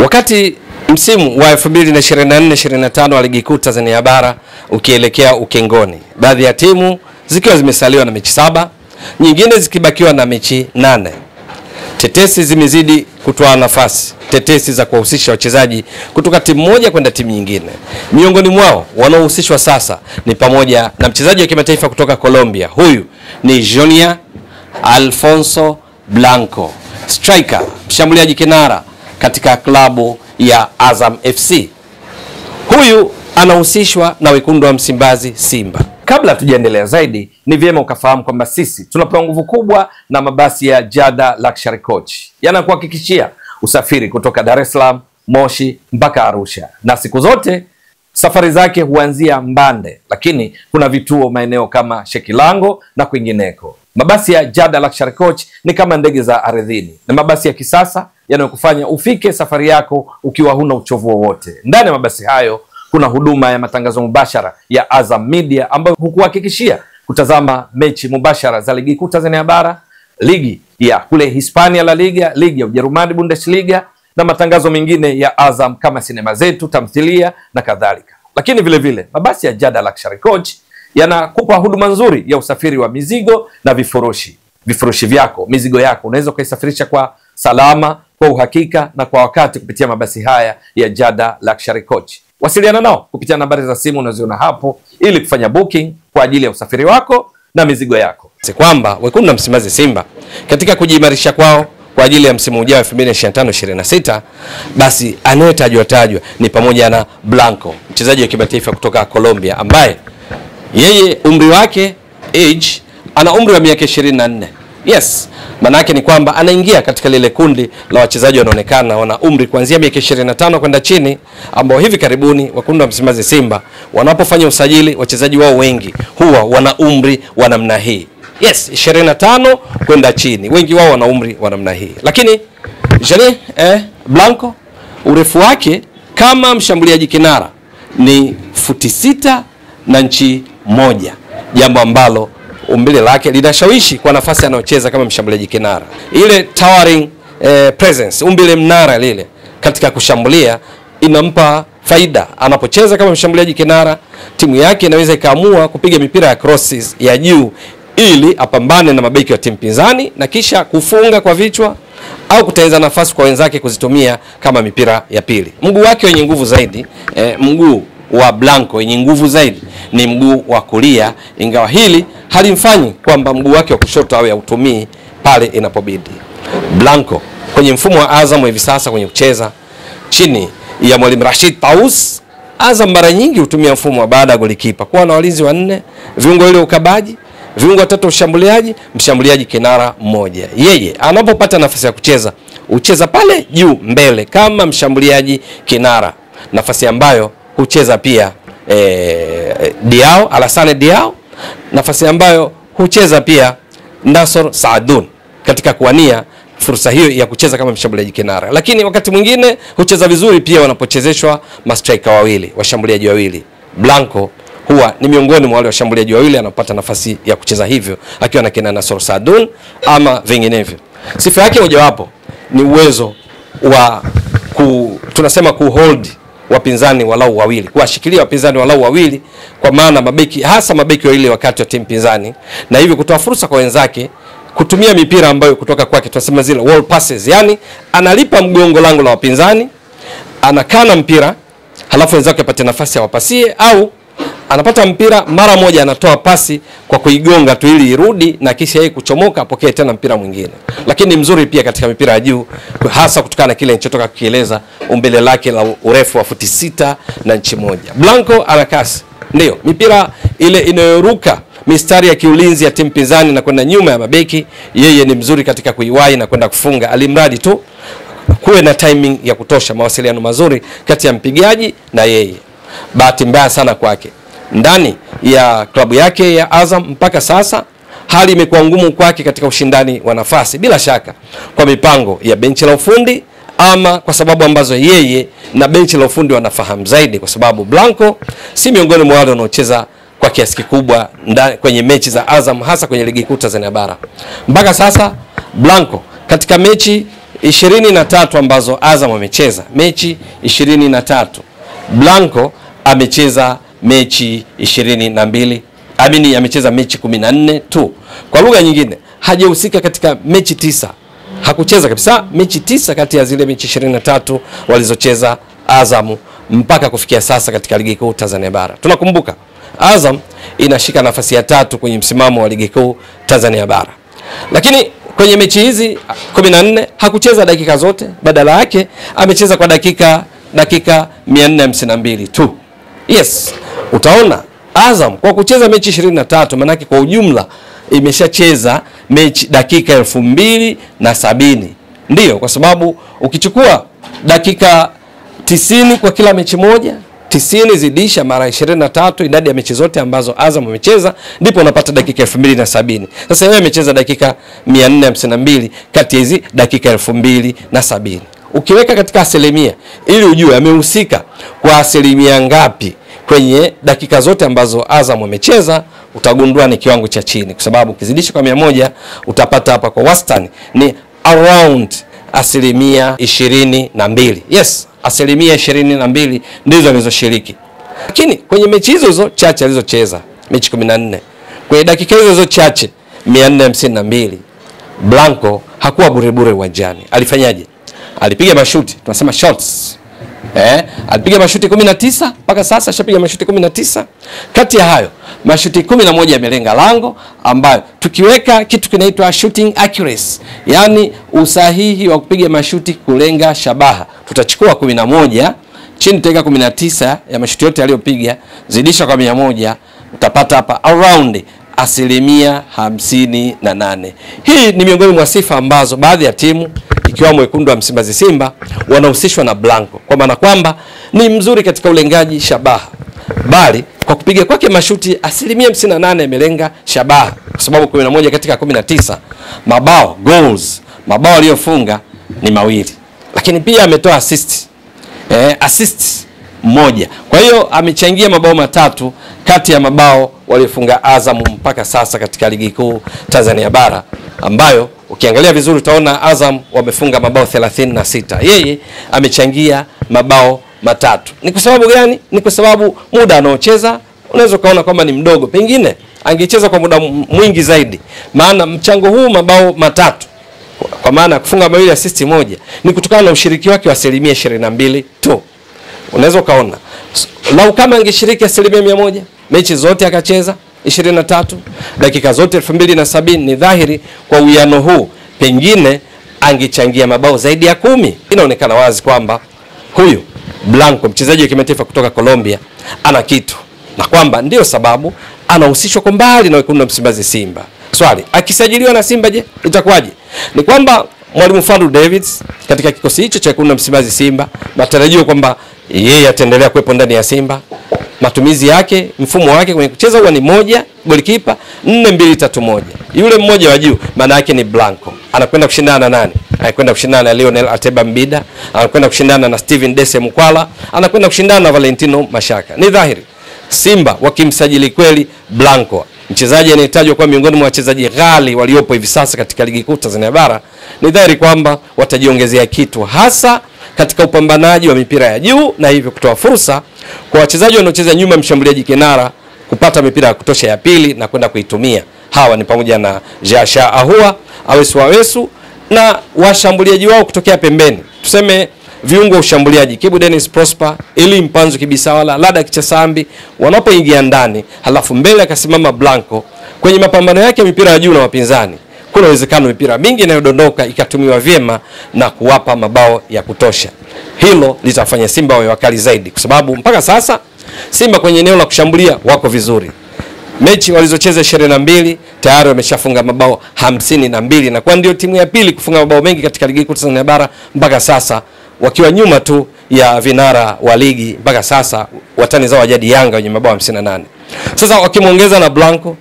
Wakati msimu wa 2024-25 wa ligi kuu Tanzania bara ukielekea ukingoni, baadhi ya timu zikiwa zimesaliwa na mechi 7, nyingine zikibakiwa na mechi 8. Tetesi zimezidi kutoa nafasi, tetesi za kuwahusisha wachezaji kutoka timu moja kwenda timu nyingine. Miongoni mwao wanaohusishwa sasa ni pamoja na mchezaji wa kimataifa kutoka Colombia. Huyu ni Junior Alfonso Blanco, striker, mshambuliaji kinara katika klabu ya Azam FC. Huyu anahusishwa na wekundu wa Msimbazi Simba. Kabla tujaendelea zaidi, ni vyema ukafahamu kwamba sisi tunapewa nguvu kubwa na mabasi ya Jada Luxury Coach. Yanakuhakikishia usafiri kutoka Dar es Salaam, Moshi mpaka Arusha. Na siku zote safari zake huanzia Mbande, lakini kuna vituo maeneo kama Shekilango na kwingineko. Mabasi ya Jada Luxury Coach ni kama ndege za ardhini. Ni mabasi ya kisasa yanayokufanya ufike safari yako ukiwa huna uchovu wowote. Ndani ya mabasi hayo kuna huduma ya matangazo mubashara ya Azam Media ambayo hukuhakikishia kutazama mechi mubashara za ligi kuu Tanzania bara, ligi ya kule Hispania La Liga, ligi ya Ujerumani Bundesliga na matangazo mengine ya Azam kama sinema zetu, tamthilia na kadhalika. Lakini vile vile mabasi ya Jada Luxury Coach yanakupa huduma nzuri ya usafiri wa mizigo na vifurushi. Vifurushi vyako, mizigo yako unaweza kuisafirisha kwa salama, kwa uhakika na kwa wakati kupitia mabasi haya ya Jada Luxury Coach. Wasiliana nao kupitia nambari za simu unaziona hapo ili kufanya booking kwa ajili ya usafiri wako na mizigo yako. Si kwamba wekundu wa Msimbazi Simba katika kujiimarisha kwao kwa ajili ya msimu ujao 2025-26, basi anayetajwa ni pamoja na Blanco, mchezaji wa kimataifa kutoka Colombia ambaye yeye umri wake ana umri wa miaka 24. Yes, maana yake ni kwamba anaingia katika lile kundi la wachezaji wanaonekana wana umri kuanzia miaka 25 kwenda chini, ambao hivi karibuni wekundu wa Msimbazi Simba wanapofanya usajili wachezaji wao wengi huwa wana umri wa namna hii. Yes, 25 kwenda chini. Wengi wao wana umri wa namna hii. Lakini Jani Blanco urefu wake kama mshambuliaji kinara ni futi 6 na inchi 1. Jambo ambalo umbile lake linashawishi kwa nafasi anayocheza kama mshambuliaji kinara. Ile towering presence, umbile mnara lile katika kushambulia inampa faida. Anapocheza kama mshambuliaji kinara, timu yake inaweza ikaamua kupiga mipira ya crosses ya juu ili apambane na mabeki wa timu pinzani na kisha kufunga kwa vichwa au kutengeneza nafasi kwa wenzake kuzitumia kama mipira ya pili. Mguu wake wenye nguvu zaidi, mguu wa Blanco wenye nguvu zaidi ni mguu wa kulia, ingawa hili halimfanyi kwamba mguu wake wa kushoto awe hautumii pale inapobidi. Blanco kwenye mfumo wa Azam hivi sasa kwenye kucheza chini ya Mwalimu Rashid Taus, Azam mara nyingi hutumia mfumo wa baada ya golikipa kuwa na walinzi 4, viungo ile ukabaji, viungo 3 ushambuliaji, mshambuliaji kinara mmoja. Yeye anapopata nafasi ya kucheza ucheza pale juu mbele kama mshambuliaji kinara, nafasi ambayo hucheza pia Alassane Diao, nafasi ambayo hucheza pia Nasor Saadun katika kuwania fursa hiyo ya kucheza kama mshambuliaji kinara. Lakini wakati mwingine hucheza vizuri pia wanapochezeshwa mastriker wawili, washambuliaji wawili. Blanco huwa ni miongoni mwa wale washambuliaji wawili anapata nafasi ya kucheza hivyo akiwa na kina Nasor Saadun ama vinginevyo. Sifa yake mojawapo ni uwezo wa tunasema kuhold wapinzani walau wawili, kuwashikilia wapinzani walau wawili, kwa maana mabeki, hasa mabeki wawili wakati wa timu pinzani, na hivyo kutoa fursa kwa wenzake kutumia mipira ambayo kutoka kwake tunasema zile wall passes. Yani analipa mgongo lango la wapinzani, anakana mpira halafu wenzake apate nafasi ya wapasie, au anapata mpira mara moja anatoa pasi kwa kuigonga tu ili irudi na kisha yeye kuchomoka apokee tena mpira mwingine. Lakini mzuri pia katika mipira ya juu, hasa kutokana na kile nilichotoka kukieleza, umbile lake la urefu wa futi 6 na inchi 1. Blanco ana kasi. Ndio, mipira ile inayoruka mistari ya kiulinzi ya timu pinzani na kwenda nyuma ya mabeki, yeye ni mzuri katika kuiwahi na kwenda kufunga, alimradi tu kuwe na timing ya kutosha, mawasiliano mazuri kati ya mpigaji na yeye. Bahati mbaya sana kwake, ndani ya klabu yake ya Azam mpaka sasa hali imekuwa ngumu kwake katika ushindani wa nafasi, bila shaka kwa mipango ya benchi la ufundi ama kwa sababu ambazo yeye na benchi la ufundi wanafahamu zaidi, kwa sababu Blanco si miongoni mwa wale wanaocheza kwa kiasi kikubwa kwenye mechi za Azam, hasa kwenye ligi kuu Tanzania bara. Mpaka sasa Blanco katika mechi 23 ambazo Azam amecheza mechi 23, Blanco amecheza mechi 22, amecheza mechi 14 tu. Kwa lugha nyingine, hajahusika katika mechi 9. Hakucheza kabisa mechi 9 kati ya zile mechi 23 walizocheza Azam mpaka kufikia sasa katika ligi kuu Tanzania bara. Tunakumbuka Azam inashika nafasi ya 3 kwenye msimamo wa ligi kuu Tanzania bara. Lakini kwenye mechi hizi 14 hakucheza dakika zote, badala yake amecheza kwa dakika 452 tu. Yes, utaona Azam kwa kucheza mechi 23 manake kwa ujumla imeshacheza mechi dakika 2070. Ndiyo, kwa sababu ukichukua dakika 90 kwa kila mechi moja, 90 zidisha mara 23 idadi ya mechi zote ambazo Azam amecheza, ndipo unapata dakika 2070. Sasa yeye amecheza dakika 452 kati ya hizi dakika 2070. Ukiweka katika asilimia ili ujue amehusika kwa asilimia ngapi kwenye dakika zote ambazo Azam amecheza, utagundua ni kiwango cha chini, kwa sababu ukizidisha kwa 100 utapata hapa kwa wastani ni around asilimia 22. Yes, asilimia 22 ndizo alizoshiriki. Lakini kwenye mechi hizo chache alizocheza, mechi 14, kwenye dakika hizo chache 452, Blanco hakuwa burebure uwanjani. Alifanyaje? Alipiga mashuti, tunasema shots. Alipiga mashuti 19 mpaka sasa ashapiga mashuti 19. Kati ya hayo mashuti 11 yamelenga lango, ambayo tukiweka kitu kinaitwa shooting accuracy, yani usahihi wa kupiga mashuti kulenga shabaha, tutachukua 11 chini tutaweka 19 ya mashuti yote aliyopiga, zidisha kwa 100, utapata hapa around asilimia 58. Hii ni miongoni mwa sifa ambazo baadhi ya timu ikiwamo wekundu wa Msimbazi Simba wanahusishwa na Blanco, kwa maana kwamba ni mzuri katika ulengaji shabaha, bali kwa kupiga kwake mashuti asilimia 58 yamelenga shabaha, kwa sababu 11 katika 19 mabao aliyofunga ni 2, lakini pia ametoa assist moja. Kwa hiyo amechangia mabao 3 kati ya mabao waliofunga Azam mpaka sasa katika ligi kuu Tanzania bara, ambayo ukiangalia vizuri utaona Azam wamefunga mabao 36. Yeye amechangia mabao 3. Ni kwa sababu gani? Ni kwa sababu muda anaocheza unaweza kaona kwamba ni mdogo. Pengine angecheza kwa muda mwingi zaidi. Maana mchango huu mabao 3 kwa maana kufunga 2 assist moja ni kutokana na ushiriki wake wa asilimia 22 tu. Unaweza kaona lau kama angeshiriki asilimia 100, mechi zote akacheza 23, dakika zote 2070, ni dhahiri kwa uwiano huu pengine angechangia mabao zaidi ya 10. Inaonekana wazi kwamba huyu Blanco, mchezaji wa kimataifa kutoka Colombia, ana kitu, na kwamba ndio sababu anahusishwa kwa mbali na wekundu wa Msimbazi Simba. Swali, akisajiliwa na Simba je, itakuwaje? Ni kwamba Mwalimu Fadlu Davids katika kikosi hicho cha wekundu wa Msimbazi Simba, matarajio kwamba yeye ataendelea kuwepo ndani ya Simba. Matumizi yake, mfumo wake kwenye kucheza huwa ni 1 golikipa 4-2-3-1. Yule mmoja wa juu maana yake ni Blanco. Anakwenda kushindana na nani? Anakwenda kushindana na Lionel Ateba Mbida, anakwenda kushindana na Steven Dese Mkwala, anakwenda kushindana na Valentino Mashaka. Ni dhahiri Simba wakimsajili kweli Blanco, mchezaji anayetajwa kwa miongoni mwa wachezaji ghali waliopo hivi sasa katika ligi kuu Tanzania bara, ni dhahiri kwamba watajiongezea kitu hasa katika upambanaji wa mipira ya juu, na hivyo kutoa fursa kwa wachezaji wanaocheza nyuma mshambuliaji kinara kupata mipira ya kutosha ya pili na kwenda kuitumia. Hawa ni pamoja na Jasha Ahua, Awesu na washambuliaji wao kutokea pembeni. Tuseme viungo ushambuliaji Kibu Dennis Prosper, Eli Mpanzu Kibisawala, Lada Kichasambi, wanapoingia ndani halafu mbele akasimama Blanco kwenye mapambano yake mipira ya juu na wapinzani, kuna uwezekano mipira mingi inayodondoka ikatumiwa vyema na kuwapa mabao ya kutosha. Hilo litafanya Simba wawe wakali zaidi, kwa sababu mpaka sasa Simba kwenye eneo la kushambulia wako vizuri. Mechi walizocheza 22 tayari wameshafunga mabao 52, na kwa ndio timu ya pili kufunga mabao mengi katika ligi kuu Tanzania bara mpaka sasa, wakiwa nyuma tu ya vinara wa ligi mpaka sasa watani zao jadi Yanga wenye mabao 58. Sasa wakimuongeza na Blanco,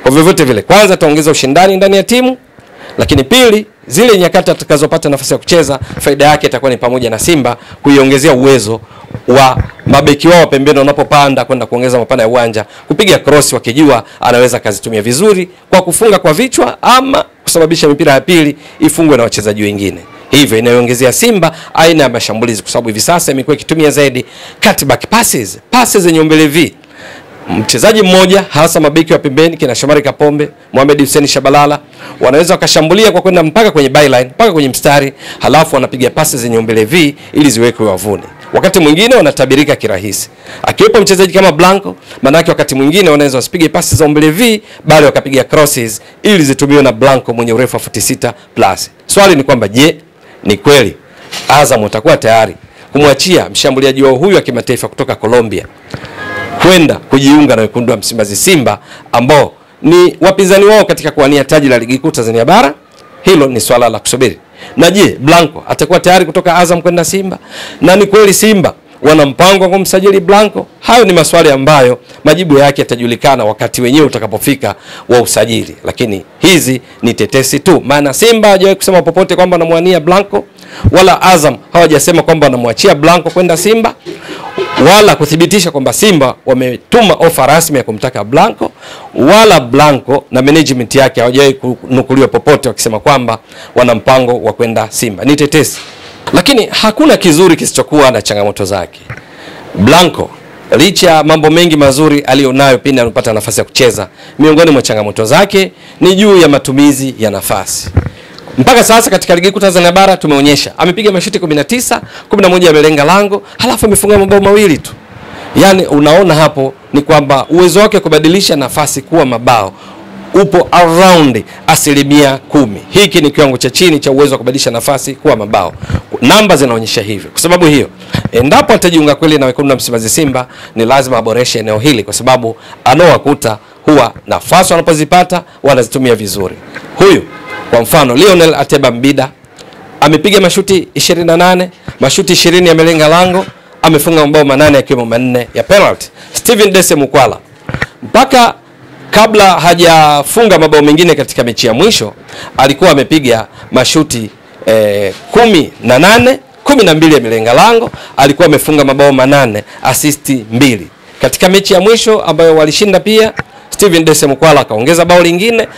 kwa vyovyote vile kwanza taongeza ushindani ndani ya timu, lakini pili zile nyakati atakazopata nafasi ya kucheza faida yake itakuwa ni pamoja na Simba kuiongezea uwezo wa mabeki wao pembeni wanapopanda kwenda kuongeza mapana ya uwanja, kupiga cross wakijua anaweza kazitumia vizuri kwa kufunga kwa vichwa ama kusababisha mipira ya pili ifungwe na wachezaji wengine. Hivyo inaongezea Simba aina ya mashambulizi, kwa sababu hivi sasa imekuwa ikitumia zaidi cutback passes, passes zenye umbele v. Mchezaji mmoja hasa mabeki wa pembeni kina Shomari Kapombe, Mohamed Hussein Shabalala wanaweza wakashambulia kwa kwenda mpaka kwenye byline, mpaka kwenye mstari, halafu wanapiga pasi zenye umbele v ili ziwekwe wavuni. Wakati mwingine wanatabirika kirahisi. Akiwepo mchezaji kama Blanco, manake wakati mwingine wanaweza wasipige pasi za umbele v bali wakapiga crosses ili zitumiwe na Blanco mwenye urefu wa 46+. Swali ni kwamba je, ni kweli Azam utakuwa tayari kumwachia mshambuliaji wao huyu wa kimataifa kutoka Colombia kwenda kujiunga na wekundu wa Msimbazi Simba ambao ni wapinzani wao katika kuwania taji la ligi kuu Tanzania bara? Hilo ni swala la kusubiri. Na je, Blanco atakuwa tayari kutoka Azam kwenda Simba? Na ni kweli Simba wana mpango wa kumsajili Blanco? Hayo ni maswali ambayo majibu yake yatajulikana wakati wenyewe utakapofika wa usajili. Lakini hizi ni tetesi tu. Maana Simba hajawahi kusema popote kwamba anamwania Blanco, wala Azam hawajasema kwamba wanamwachia Blanco kwenda Simba, wala kuthibitisha kwamba Simba wametuma ofa rasmi ya kumtaka Blanco, wala Blanco na management yake hawajawahi kunukuliwa popote wakisema kwamba wana mpango wa kwenda Simba. Ni tetesi. Lakini hakuna kizuri kisichokuwa na changamoto zake. Blanco licha mambo mengi mazuri alionayo pindi anapata nafasi ya kucheza, miongoni mwa changamoto zake ni juu ya matumizi ya nafasi. Mpaka sasa katika ligi kuu Tanzania bara tumeonyesha amepiga mashuti 19, 11 amelenga lango, halafu amefunga mabao 2 tu. Yani unaona hapo ni kwamba uwezo wake kubadilisha nafasi kuwa mabao upo around 10%. Hiki ni kiwango cha chini cha uwezo wa kubadilisha nafasi kuwa mabao. Namba zinaonyesha hivyo. Kwa sababu hiyo, endapo atajiunga kweli na wekundu wa Msimbazi Simba, ni lazima aboreshe eneo hili, kwa sababu anaowakuta huwa nafasi wanapozipata wanazitumia vizuri. Huyu kwa mfano Lionel Ateba Mbida amepiga mashuti 28, mashuti 20 yamelenga lango, amefunga mabao 8 yakiwemo 4 ya penalty. Steven Dese Mukwala mpaka kabla hajafunga mabao mengine katika mechi ya mwisho alikuwa amepiga mashuti 18, 12 yamelenga lango, alikuwa amefunga mabao 8, assist 2. Katika mechi ya mwisho ambayo walishinda pia, Steven Dese Mukwala akaongeza bao lingine,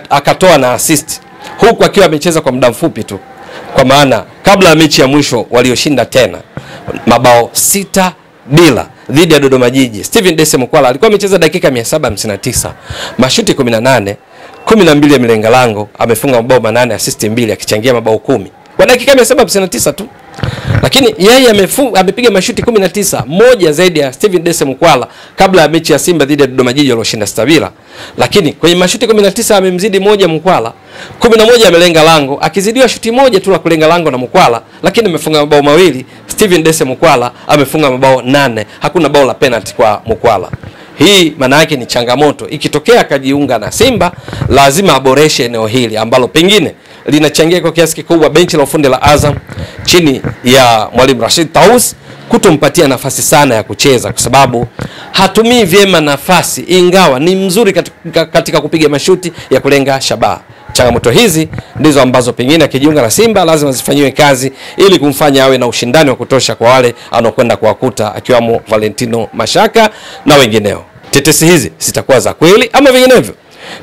akatoa na assist, huku akiwa amecheza kwa muda mfupi tu, kwa maana kabla ya mechi ya mwisho walioshinda tena mabao 6 bila dhidi ya Dodoma Jiji. Steven Dese Mukwala alikuwa amecheza dakika 759, mashuti 18, 12 ya milenga lango, amefunga mabao 8, assist 2, akichangia mabao 10 kwa dakika 759 tu. Lakini yeye amepiga mashuti 19, moja zaidi ya Steven Dese Mukwala kabla ya mechi ya Simba dhidi ya Dodoma Jiji walioshinda stabila. Lakini kwenye mashuti 19 amemzidi moja Mukwala, 11 amelenga lango, akizidiwa shuti moja tu la kulenga lango na Mukwala, lakini amefunga mabao 2. Steven Dese Mukwala amefunga mabao 8, hakuna bao la penalty kwa Mukwala. Hii maana yake ni changamoto. Ikitokea akajiunga na Simba, lazima aboreshe eneo hili ambalo pengine linachangia kwa kiasi kikubwa benchi la ufundi la Azam chini ya Mwalimu Rashid Taus kutompatia nafasi sana ya kucheza, kwa sababu hatumii vyema nafasi, ingawa ni mzuri katika kupiga mashuti ya kulenga shabaha. Changamoto hizi ndizo ambazo pengine akijiunga na Simba lazima zifanyiwe kazi ili kumfanya awe na ushindani wa kutosha kwa wale anaokwenda kuwakuta, akiwamo Valentino Mashaka na wengineo. Tetesi hizi zitakuwa za kweli ama vinginevyo?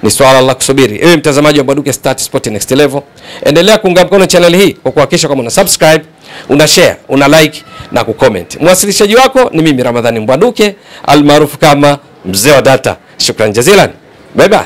Ni swala la kusubiri. Ewe mtazamaji wa Mbwaduke Stats Sport Next Level, endelea kuunga mkono channel hii kwa kuhakikisha kama una subscribe, una share, una like na kucomment. Mwasilishaji wako ni mimi Ramadhani Mbwaduke almaarufu kama Mzee wa Data. Shukrani jazilan. Bye bye.